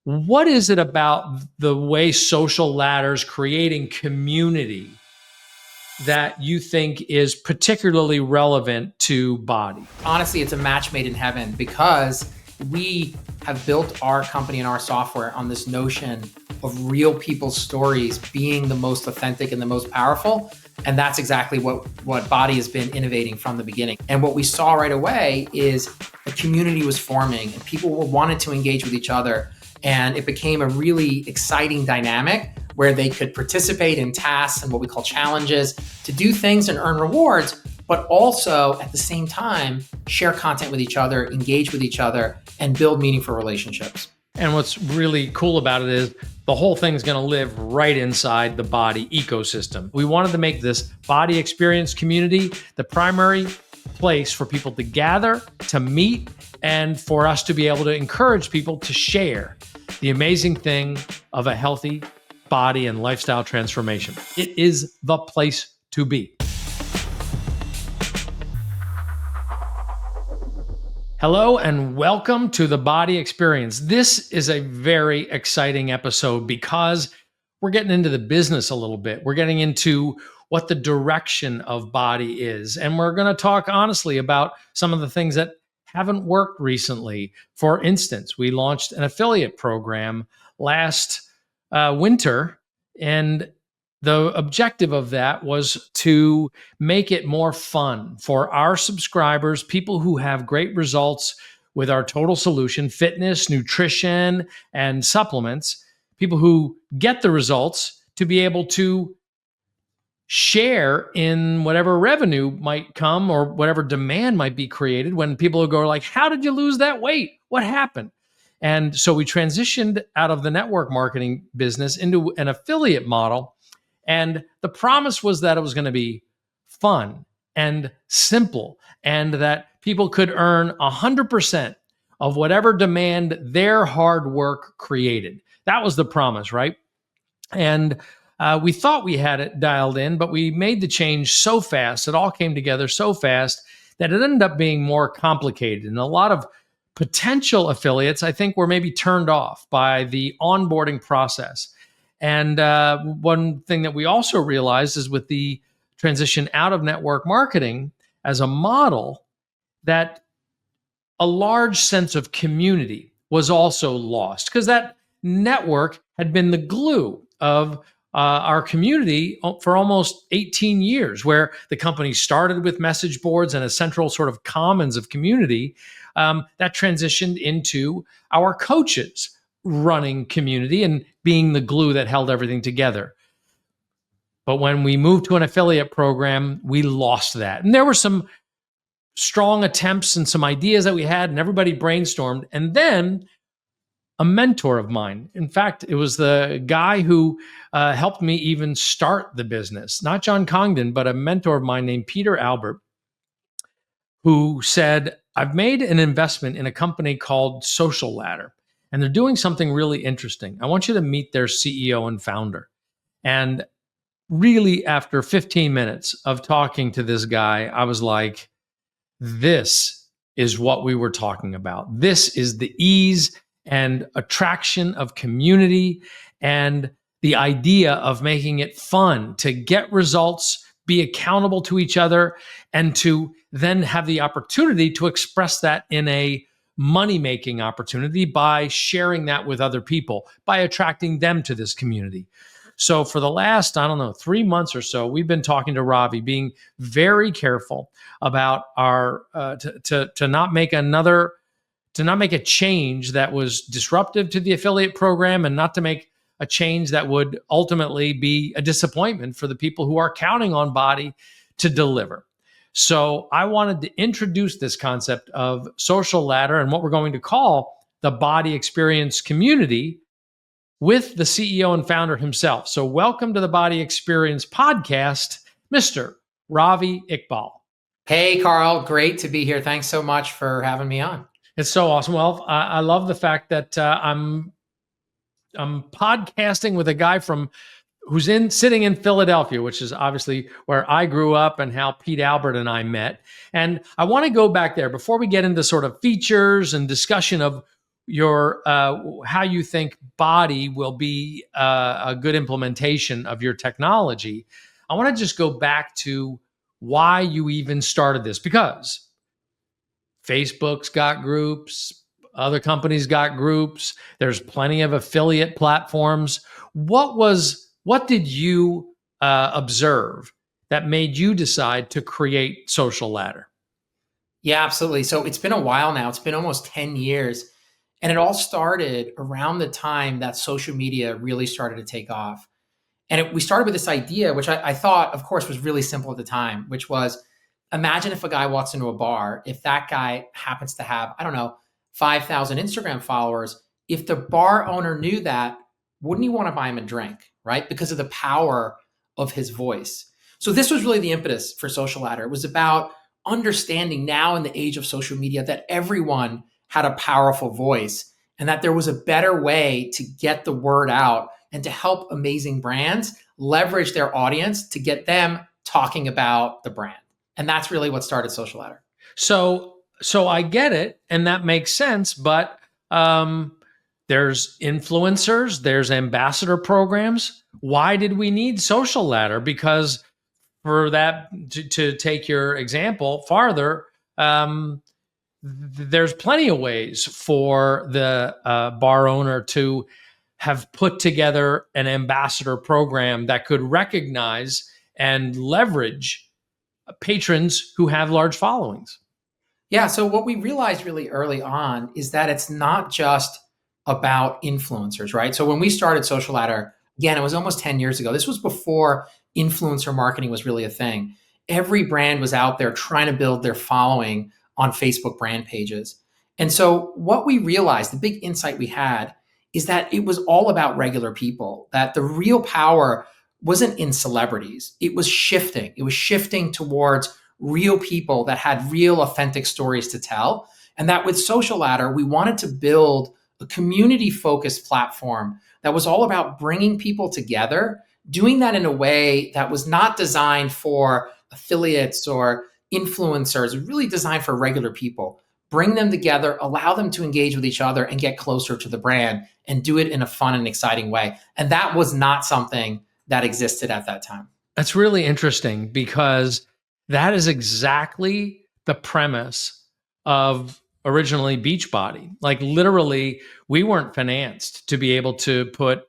What is it about the way SocialLadder's creating community that you think is particularly relevant to BODi? Honestly, it's a match made in heaven because we have built our company and our software on this notion of real people's stories being the most authentic and the most powerful. And that's exactly what BODi has been innovating from the beginning. And what we saw right away is a community was forming and people wanted to engage with each other. And it became a really exciting dynamic where they could participate in tasks and what we call challenges to do things and earn rewards, but also at the same time, share content with each other, engage with each other, and build meaningful relationships. And what's really cool about it is the whole thing's going to live right inside the BODi ecosystem. We wanted to make this BODi experience community the primary place for people to gather, to meet, and for us to be able to encourage people to share the amazing thing of a healthy body and lifestyle transformation. It is the place to be. Hello and welcome to the BODi Experience. This is a very exciting episode because we're getting into the business a little bit. We're getting into what the direction of BODi is. And we're going to talk honestly about some of the things that haven't worked recently. For instance, we launched an affiliate program last winter, and the objective of that was to make it more fun for our subscribers, people who have great results with our total solution, fitness, nutrition, and supplements, people who get the results to be able to share in whatever revenue might come or whatever demand might be created when people go like, how did you lose that weight? What happened? And so we transitioned out of the network marketing business into an affiliate model. And the promise was that it was going to be fun and simple and that people could earn 100% of whatever demand their hard work created. That was the promise, right? And we thought we had it dialed in, but we made the change so fast. It all came together so fast that it ended up being more complicated. And a lot of potential affiliates, I think, were maybe turned off by the onboarding process. And one thing that we also realized is with the transition out of network marketing as a model, that a large sense of community was also lost because that network had been the glue of our community for almost 18 years, where the company started with message boards and a central sort of commons of community that transitioned into our coaches running community and being the glue that held everything together. But when we moved to an affiliate program, we lost that. And there were some strong attempts and some ideas that we had, and everybody brainstormed. And then a mentor of mine, in fact, it was the guy who helped me even start the business, not John Congdon, but a mentor of mine named Peter Albert, who said, I've made an investment in a company called SocialLadder, and they're doing something really interesting. I want you to meet their CEO and founder. And really, after 15 minutes of talking to this guy, I was like, this is what we were talking about. This is the ease and attraction of community and the idea of making it fun to get results, be accountable to each other, and to then have the opportunity to express that in a money-making opportunity by sharing that with other people, by attracting them to this community. So for the last, 3 months or so, we've been talking to Raavi, being very careful about our to not make a change that was disruptive to the affiliate program, and not to make a change that would ultimately be a disappointment for the people who are counting on BODi to deliver. So I wanted to introduce this concept of SocialLadder and what we're going to call the BODi Experience community with the CEO and founder himself. So welcome to the BODi Experience podcast, Mr. Raavi Iqbal. Hey, Carl, great to be here. Thanks so much for having me on. It's so awesome. Well, I love the fact that I'm podcasting with a guy who's sitting in Philadelphia, which is obviously where I grew up and how Pete Albert and I met. And I want to go back there before we get into sort of features and discussion of your how you think BODi will be a good implementation of your technology, I want to just go back to why you even started this, because Facebook's got groups, other companies got groups, there's plenty of affiliate platforms. What did you observe that made you decide to create SocialLadder? Yeah, absolutely. So it's been a while now. It's been almost 10 years. And it all started around the time that social media really started to take off. We started with this idea, which I thought, of course, was really simple at the time, which was imagine if a guy walks into a bar, if that guy happens to have, I don't know, 5,000 Instagram followers, if the bar owner knew that, wouldn't he want to buy him a drink, right? Because of the power of his voice. So this was really the impetus for SocialLadder. It was about understanding now in the age of social media that everyone had a powerful voice and that there was a better way to get the word out and to help amazing brands leverage their audience to get them talking about the brand. And that's really what started SocialLadder. So I get it, and that makes sense. But there's influencers, there's ambassador programs. Why did we need SocialLadder? Because for that, to take your example farther, there's plenty of ways for the bar owner to have put together an ambassador program that could recognize and leverage patrons who have large followings. Yeah. So what we realized really early on is that it's not just about influencers, right? So when we started SocialLadder, again, it was almost 10 years ago. This was before influencer marketing was really a thing. Every brand was out there trying to build their following on Facebook brand pages. And so what we realized, the big insight we had, is that it was all about regular people, that the real power wasn't in celebrities. It was shifting. It was shifting towards real people that had real authentic stories to tell. And that with SocialLadder, we wanted to build a community focused platform that was all about bringing people together, doing that in a way that was not designed for affiliates or influencers, really designed for regular people. Bring them together, allow them to engage with each other and get closer to the brand and do it in a fun and exciting way. And that was not something that existed at that time. That's really interesting, because that is exactly the premise of originally Beachbody. Like, literally, we weren't financed to be able to put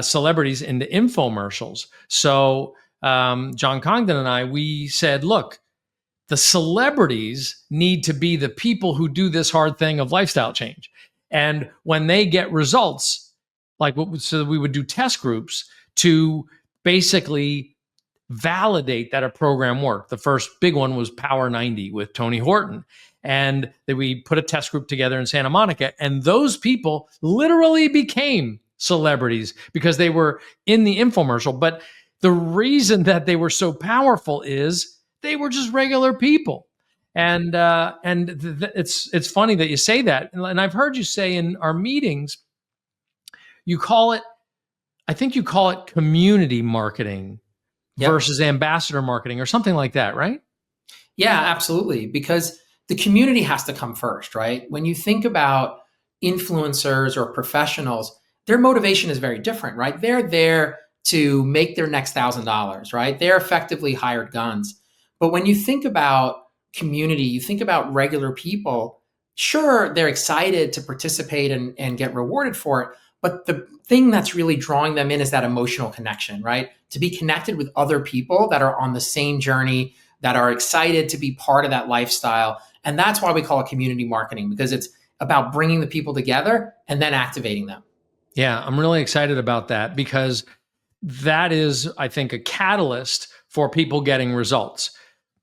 celebrities into infomercials. So John Congdon and I, we said, look, the celebrities need to be the people who do this hard thing of lifestyle change. And when they get results, so we would do test groups to basically validate that a program worked. The first big one was Power 90 with Tony Horton. And then we put a test group together in Santa Monica, and those people literally became celebrities because they were in the infomercial. But the reason that they were so powerful is they were just regular people. And it's funny that you say that. And I've heard you say in our meetings, you call it, I think you call it community marketing. Yep. Versus ambassador marketing or something like that, right? Yeah, absolutely. Because the community has to come first, right? When you think about influencers or professionals, their motivation is very different, right? They're there to make their next $1,000, right? They're effectively hired guns. But when you think about community, you think about regular people, sure, they're excited to participate and get rewarded for it. But the thing that's really drawing them in is that emotional connection, right? To be connected with other people that are on the same journey, that are excited to be part of that lifestyle. And that's why we call it community marketing, because it's about bringing the people together and then activating them. Yeah, I'm really excited about that, because that is, I think, a catalyst for people getting results.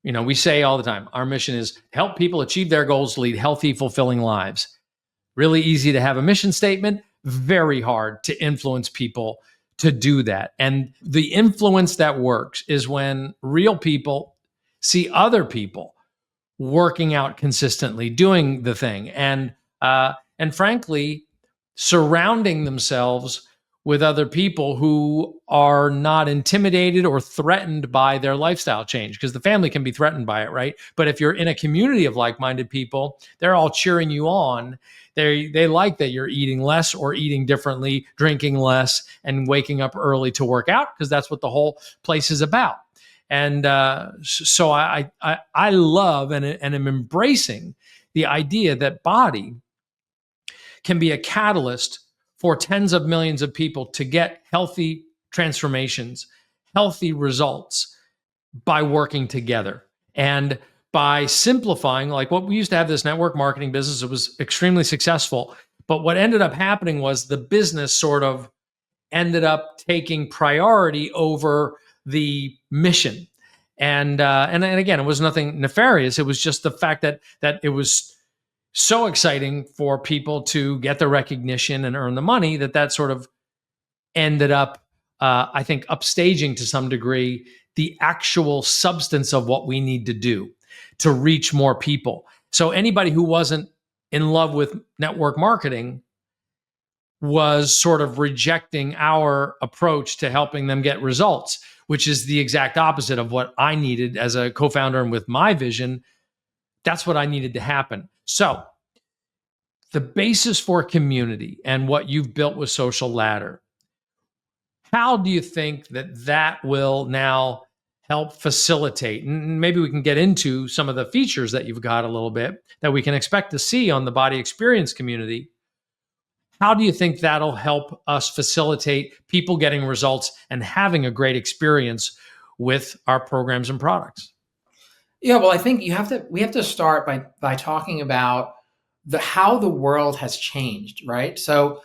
You know, we say all the time, our mission is help people achieve their goals, lead healthy, fulfilling lives. Really easy to have a mission statement, very hard to influence people to do that. And the influence that works is when real people see other people working out consistently, doing the thing, and frankly, surrounding themselves with other people who are not intimidated or threatened by their lifestyle change, because the family can be threatened by it, right? But if you're in a community of like-minded people, they're all cheering you on. They like that you're eating less or eating differently, drinking less, and waking up early to work out, because that's what the whole place is about. And so I love and am embracing the idea that BODi can be a catalyst for tens of millions of people to get healthy transformations, healthy results by working together. And by simplifying, like what we used to have this network marketing business, it was extremely successful. But what ended up happening was the business sort of ended up taking priority over the mission. And again, it was nothing nefarious. It was just the fact that it was so exciting for people to get the recognition and earn the money that sort of ended up, I think, upstaging to some degree the actual substance of what we need to do to reach more people. So anybody who wasn't in love with network marketing was sort of rejecting our approach to helping them get results, which is the exact opposite of what I needed as a co-founder. And with my vision, that's what I needed to happen. So the basis for community and what you've built with SocialLadder, how do you think that will now help facilitate? And maybe we can get into some of the features that you've got a little bit that we can expect to see on the BODi Experience community. How do you think that'll help us facilitate people getting results and having a great experience with our programs and products? Yeah, well, I think we have to start by talking about how the world has changed, right? So,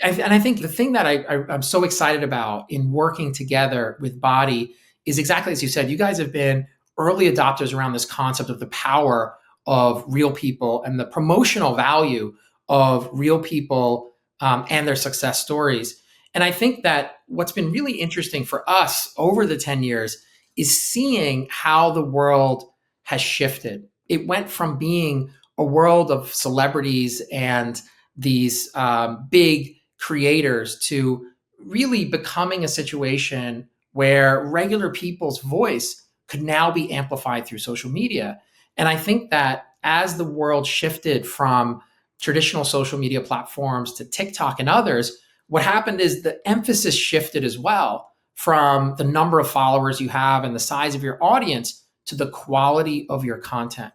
and I think the thing that I'm so excited about in working together with BODi is exactly as you said. You guys have been early adopters around this concept of the power of real people and the promotional value of real people and their success stories. And I think that what's been really interesting for us over the 10 years is seeing how the world has shifted. It went from being a world of celebrities and these big creators to really becoming a situation where regular people's voice could now be amplified through social media. And I think that as the world shifted from traditional social media platforms to TikTok and others, what happened is the emphasis shifted as well from the number of followers you have and the size of your audience to the quality of your content.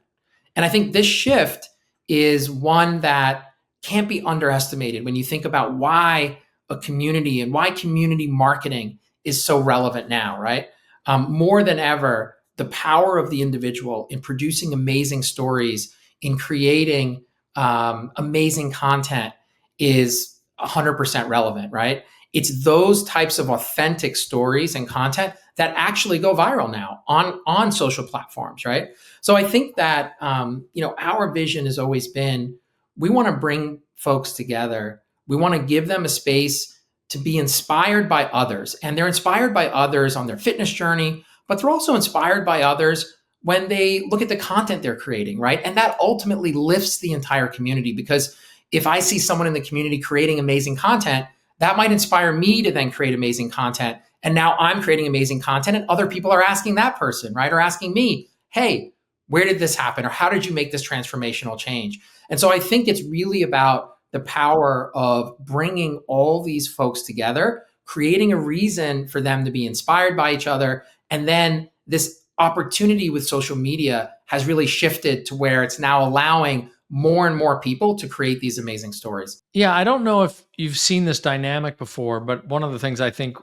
And I think this shift is one that can't be underestimated when you think about why a community and why community marketing is so relevant now, right? More than ever, the power of the individual in producing amazing stories, in creating amazing content is 100% relevant, right? It's those types of authentic stories and content that actually go viral now on social platforms, right? So I think that our vision has always been, we want to bring folks together. We want to give them a space to be inspired by others, and they're inspired by others on their fitness journey, but they're also inspired by others when they look at the content they're creating, right? And that ultimately lifts the entire community, because if I see someone in the community creating amazing content, that might inspire me to then create amazing content. And now I'm creating amazing content and other people are asking that person, right? Or asking me, hey, where did this happen? Or how did you make this transformational change? And so I think it's really about the power of bringing all these folks together, creating a reason for them to be inspired by each other. And then this opportunity with social media has really shifted to where it's now allowing more and more people to create these amazing stories. Yeah, I don't know if you've seen this dynamic before, but one of the things I think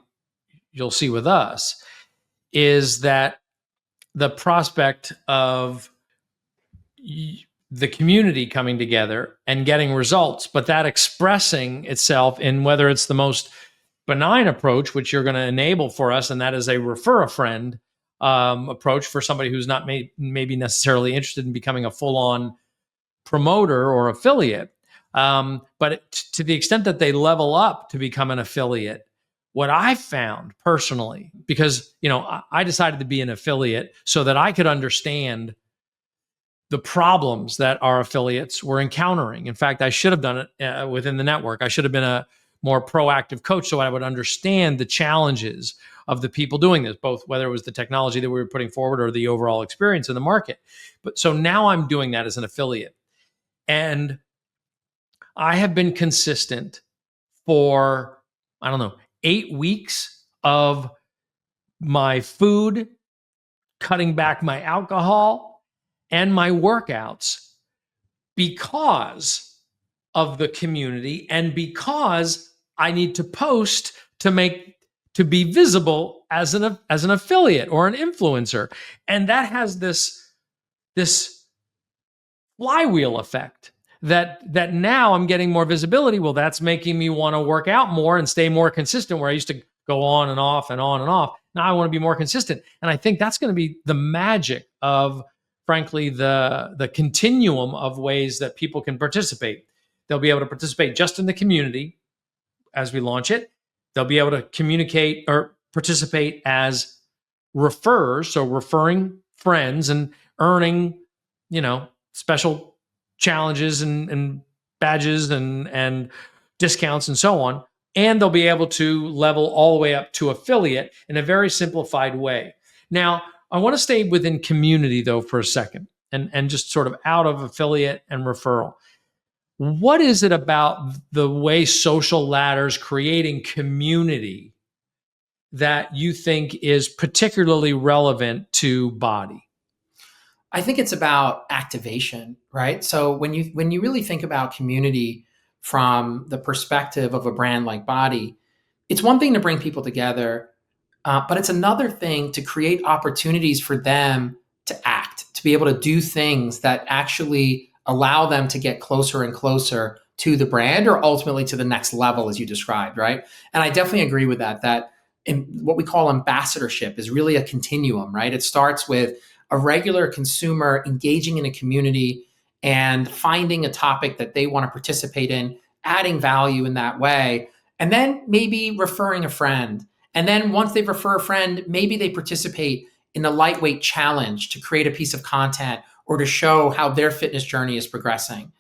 you'll see with us is that the prospect of the community coming together and getting results, but that expressing itself in whether it's the most benign approach, which you're going to enable for us, and that is a refer a friend approach for somebody who's not maybe necessarily interested in becoming a full-on promoter or affiliate. But to the extent that they level up to become an affiliate, what I found personally, because I decided to be an affiliate so that I could understand the problems that our affiliates were encountering. In fact, I should have done it within the network. I should have been a more proactive coach so I would understand the challenges of the people doing this, both whether it was the technology that we were putting forward or the overall experience in the market. But so now I'm doing that as an affiliate. And I have been consistent for, I don't know, 8 weeks of my food, cutting back my alcohol, and my workouts because of the community and because I need to post to be visible as an affiliate or an influencer. And that has this flywheel effect that now I'm getting more visibility. Well, that's making me want to work out more and stay more consistent, where I used to go on and off and on and off. Now I want to be more consistent. And I think that's going to be the magic of, frankly, the continuum of ways that people can participate. They'll be able to participate just in the community as we launch it. They'll be able to communicate or participate as referrers, so referring friends and earning, special challenges and badges and discounts and so on. And they'll be able to level all the way up to affiliate in a very simplified way. Now, I want to stay within community though for a second and just sort of out of affiliate and referral. What is it about the way SocialLadder's creating community that you think is particularly relevant to BODi? I think it's about activation, right? So when you really think about community from the perspective of a brand like BODi, it's one thing to bring people together, but it's another thing to create opportunities for them to act, to be able to do things that actually allow them to get closer and closer to the brand, or ultimately to the next level, as you described, right? And I definitely agree with that. That in what we call ambassadorship is really a continuum, right? It starts with a regular consumer engaging in a community and finding a topic that they want to participate in, adding value in that way, and then maybe referring a friend. And then once they refer a friend, maybe they participate in a lightweight challenge to create a piece of content or to show how their fitness journey is progressing.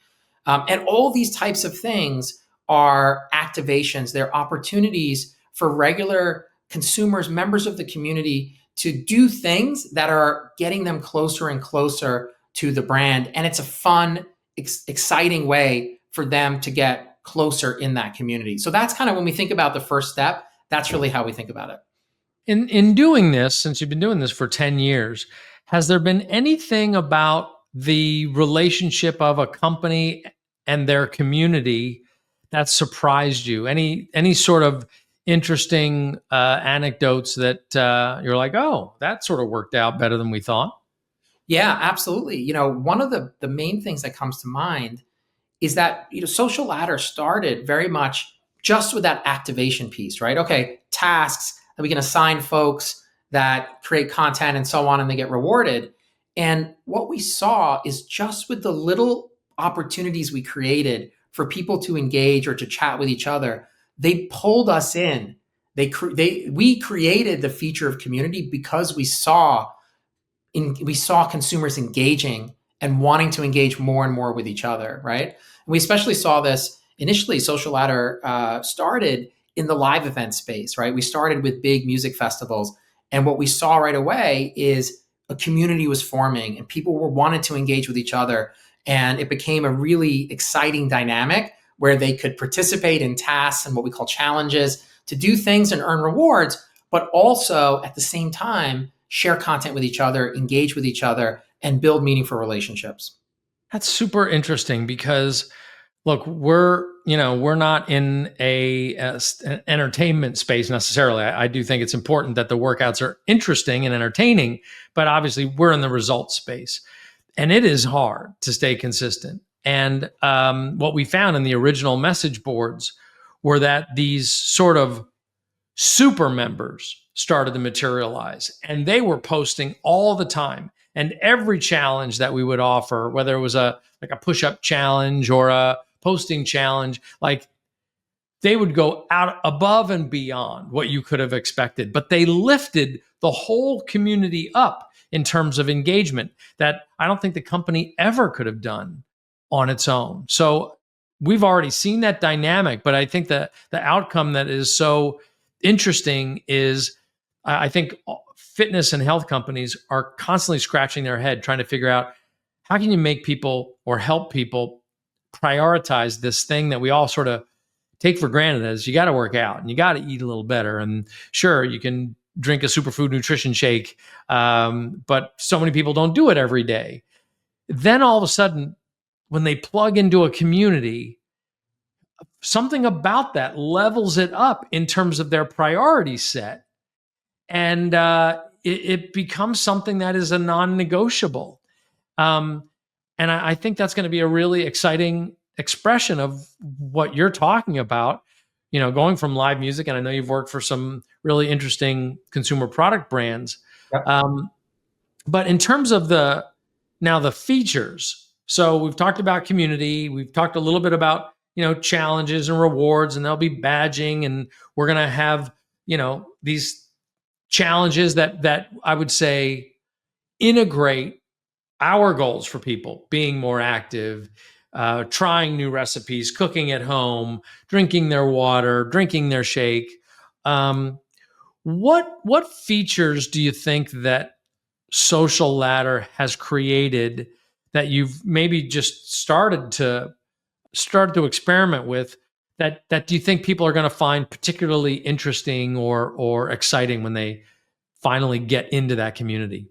And all these types of things are activations. They're opportunities for regular consumers, members of the community, to do things that are getting them closer and closer to the brand. And it's a fun, exciting way for them to get closer in that community. So that's kind of when we think about the first step, that's really how we think about it. In doing this, since you've been doing this for 10 years, has there been anything about the relationship of a company and their community that surprised you? Any sort of interesting anecdotes that you're like, oh, that sort of worked out better than we thought? Yeah, absolutely. One of the main things that comes to mind is that SocialLadder started very much just with that activation piece, right? Okay, tasks that we can assign folks that create content and so on, and they get rewarded. And what we saw is just with the little opportunities we created for people to engage or to chat with each other, they pulled us in. We created the feature of community because we saw consumers engaging and wanting to engage more and more with each other, right? And we especially saw this initially. SocialLadder started in the live event space, right? We started with big music festivals, and what we saw right away is a community was forming, and people were wanted to engage with each other, and it became a really exciting dynamic where they could participate in tasks and what we call challenges to do things and earn rewards, but also at the same time share content with each other, engage with each other, and build meaningful relationships. That's super interesting because, look, we're not in an entertainment space necessarily. I do think it's important that the workouts are interesting and entertaining, but obviously we're in the results space, and it is hard to stay consistent. And what we found in the original message boards were that these sort of super members started to materialize, and they were posting all the time. And every challenge that we would offer, whether it was a push-up challenge or a posting challenge, like, they would go out above and beyond what you could have expected. But they lifted the whole community up in terms of engagement that I don't think the company ever could have done on its own. So we've already seen that dynamic, but I think that the outcome that is so interesting is I think fitness and health companies are constantly scratching their head trying to figure out how can you make people or help people prioritize this thing that we all sort of take for granted as you got to work out and you got to eat a little better. And sure, you can drink a superfood nutrition shake, but so many people don't do it every day. Then all of a sudden, when they plug into a community, something about that levels it up in terms of their priority set. And it becomes something that is a non-negotiable. And I think that's going to be a really exciting expression of what you're talking about, going from live music. And I know you've worked for some really interesting consumer product brands. Yep. But in terms of the features, so we've talked about community, we've talked a little bit about, challenges and rewards, and there'll be badging, and we're going to have, these challenges that I would say integrate our goals for people: being more active, trying new recipes, cooking at home, drinking their water, drinking their shake. What features do you think that SocialLadder has created that you've maybe just started to experiment with, that do you think people are going to find particularly interesting or exciting when they finally get into that community?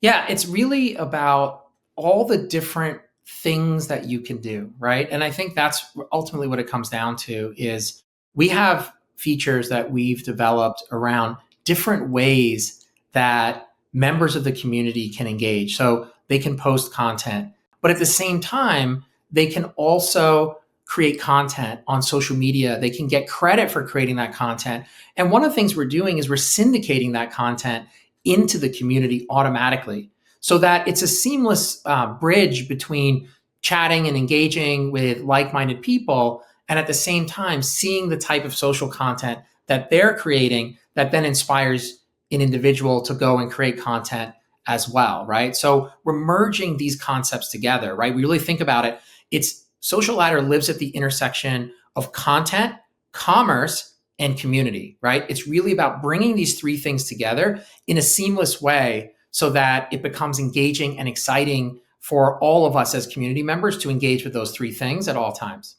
Yeah, it's really about all the different things that you can do, right? And I think that's ultimately what it comes down to is we have features that we've developed around different ways that members of the community can engage. So they can post content, but at the same time, they can also create content on social media. They can get credit for creating that content. And one of the things we're doing is we're syndicating that content into the community automatically so that it's a seamless bridge between chatting and engaging with like-minded people, and at the same time seeing the type of social content that they're creating that then inspires an individual to go and create content as well, right? So we're merging these concepts together, right? We really think about it. It's SocialLadder lives at the intersection of content, commerce, and community, right? It's really about bringing these three things together in a seamless way so that it becomes engaging and exciting for all of us as community members to engage with those three things at all times.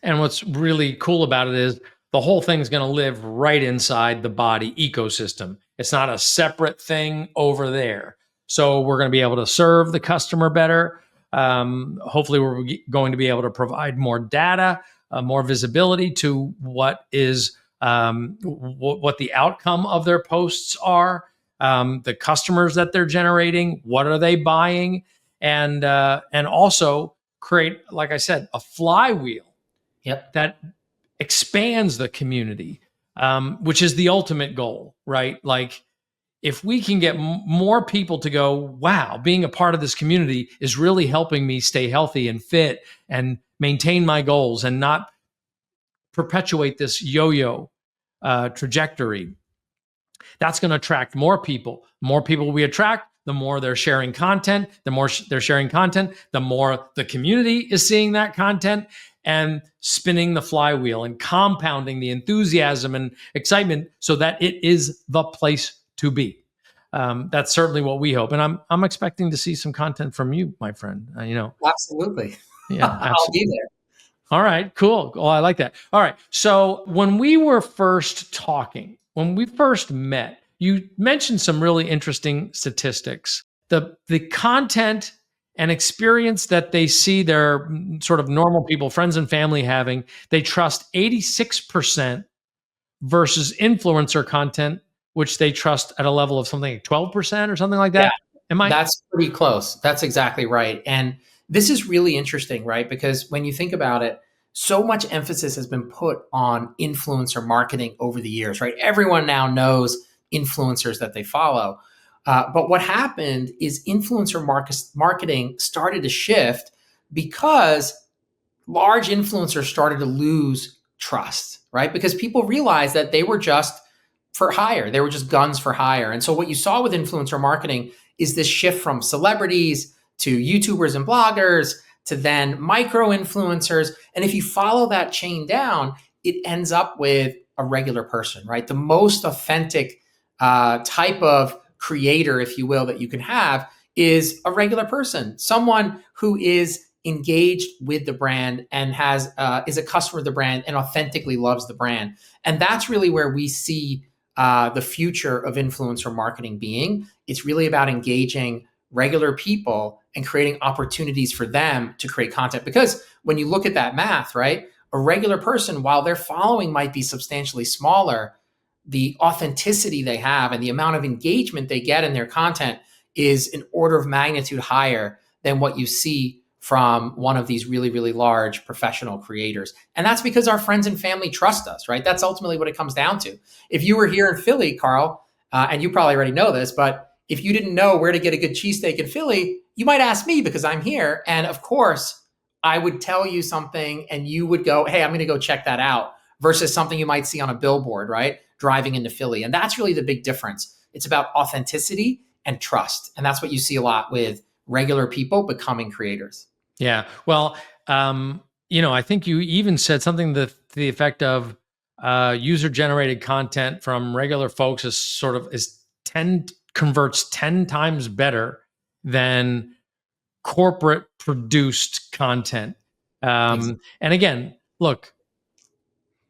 And what's really cool about it is the whole thing's going to live right inside the BODi ecosystem. It's not a separate thing over there. So we're going to be able to serve the customer better. Hopefully, we're going to be able to provide more data, more visibility to what is what the outcome of their posts are, the customers that they're generating, what are they buying, and also create, like I said, a flywheel. Yep. That expands the community, which is the ultimate goal, right? Like, if we can get more people to go, wow, being a part of this community is really helping me stay healthy and fit and maintain my goals and not perpetuate this yo-yo trajectory, that's going to attract more people. More people we attract, the more they're sharing content. The more they're sharing content, the more the community is seeing that content and spinning the flywheel and compounding the enthusiasm and excitement so that it is the place to be. That's certainly what we hope. And I'm expecting to see some content from you, my friend. Absolutely. Yeah, I'll absolutely. be there. All right, cool. Well, I like that. All right. So when we were first talking, when we first met, you mentioned some really interesting statistics. The content and experience that they see their sort of normal people, friends and family having, they trust 86% versus influencer content, which they trust at a level of something like 12% or something like that. Yeah, that's pretty close. That's exactly right. And this is really interesting, right? Because when you think about it, so much emphasis has been put on influencer marketing over the years, right? Everyone now knows influencers that they follow. But what happened is influencer marketing started to shift because large influencers started to lose trust, right? Because people realized that they were just for hire. They were just guns for hire. And so what you saw with influencer marketing is this shift from celebrities to YouTubers and bloggers to then micro influencers. And if you follow that chain down, it ends up with a regular person, right? The most authentic type of creator, if you will, that you can have is a regular person, someone who is engaged with the brand and has is a customer of the brand and authentically loves the brand. And that's really where we see the future of influencer marketing being. It's really about engaging regular people and creating opportunities for them to create content. Because when you look at that math, right, a regular person, while their following might be substantially smaller, the authenticity they have and the amount of engagement they get in their content is an order of magnitude higher than what you see from one of these really, really large professional creators. And that's because our friends and family trust us, right? That's ultimately what it comes down to. If you were here in Philly, Carl, and you probably already know this, but if you didn't know where to get a good cheesesteak in Philly, you might ask me because I'm here. And of course, I would tell you something and you would go, hey, I'm going to go check that out, versus something you might see on a billboard, right? Driving into Philly. And that's really the big difference. It's about authenticity and trust. And that's what you see a lot with regular people becoming creators. Yeah. Well, I think you even said something to the effect of user generated content from regular folks is 10 converts 10 times better than corporate produced content. And again, look,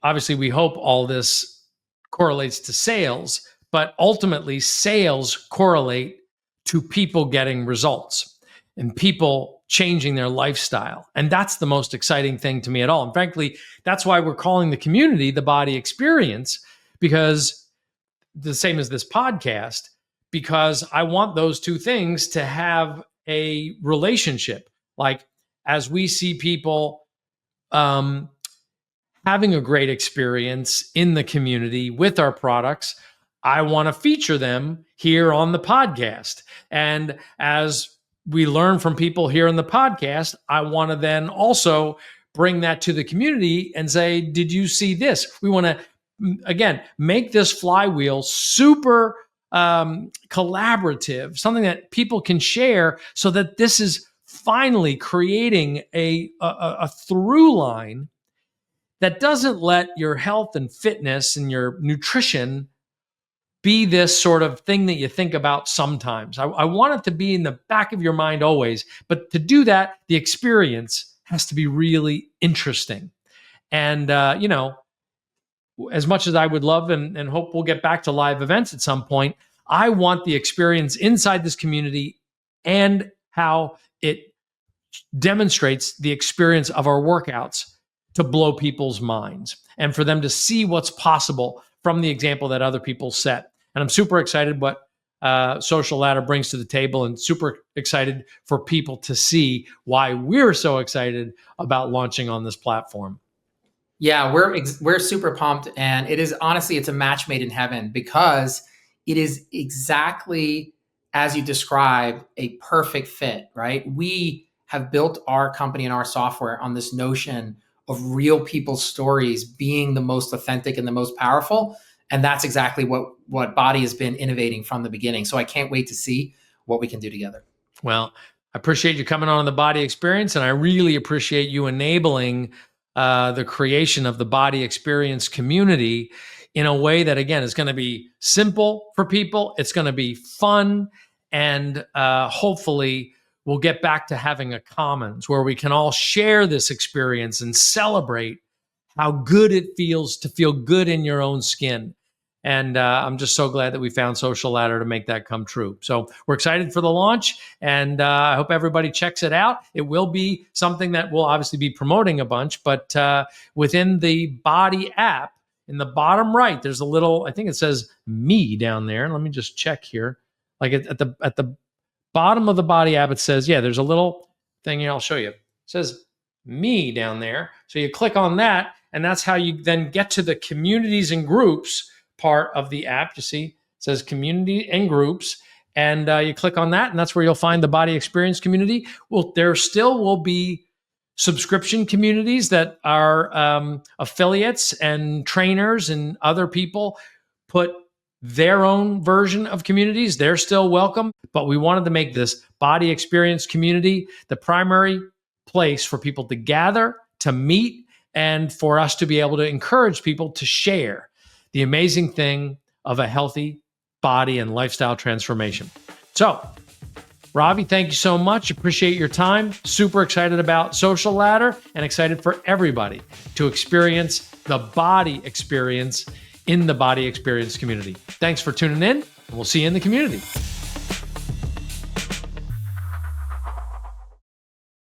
obviously we hope all this correlates to sales, but ultimately sales correlate to people getting results and people changing their lifestyle. And that's the most exciting thing to me at all. And frankly, that's why we're calling the community the BODi Experience, because the same as this podcast, because I want those two things to have a relationship. Like, as we see people having a great experience in the community with our products, I want to feature them here on the podcast. And as we learn from people here in the podcast, I want to then also bring that to the community and say, did you see this? We want to, again, make this flywheel super collaborative, something that people can share, so that this is finally creating a through line that doesn't let your health and fitness and your nutrition be this sort of thing that you think about sometimes. I want it to be in the back of your mind always. But to do that, the experience has to be really interesting. And, as much as I would love and hope we'll get back to live events at some point, I want the experience inside this community and how it demonstrates the experience of our workouts to blow people's minds and for them to see what's possible from the example that other people set. And I'm super excited what SocialLadder brings to the table, and super excited for people to see why we're so excited about launching on this platform. Yeah, we're super pumped, and it is honestly, it's a match made in heaven, because it is exactly as you described, a perfect fit, right? We have built our company and our software on this notion of real people's stories being the most authentic and the most powerful. And that's exactly what BODi has been innovating from the beginning. So I can't wait to see what we can do together. Well, I appreciate you coming on the BODi Experience, and I really appreciate you enabling the creation of the BODi Experience community in a way that, again, is going to be simple for people. It's going to be fun, and hopefully we'll get back to having a commons where we can all share this experience and celebrate how good it feels to feel good in your own skin. And I'm just so glad that we found SocialLadder to make that come true. So we're excited for the launch, and I hope everybody checks it out. It will be something that we'll obviously be promoting a bunch, but within the BODi app, in the bottom right, there's a little, I think it says me down there. Let me just check here. Like at the bottom of the BODi app, it says, yeah, there's a little thing here. I'll show you. It says me down there. So you click on that, and that's how you then get to the communities and groups part of the app. You see, it says community and groups, and you click on that, and that's where you'll find the BODi Experience community. Well, there still will be subscription communities that are affiliates and trainers and other people put their own version of communities. They're still welcome, but we wanted to make this BODi Experience community the primary place for people to gather, to meet, and for us to be able to encourage people to share the amazing thing of a healthy body and lifestyle transformation. So, Raavi, thank you so much. Appreciate your time. Super excited about SocialLadder and excited for everybody to experience the BODi experience in the BODi experience community. Thanks for tuning in, and we'll see you in the community.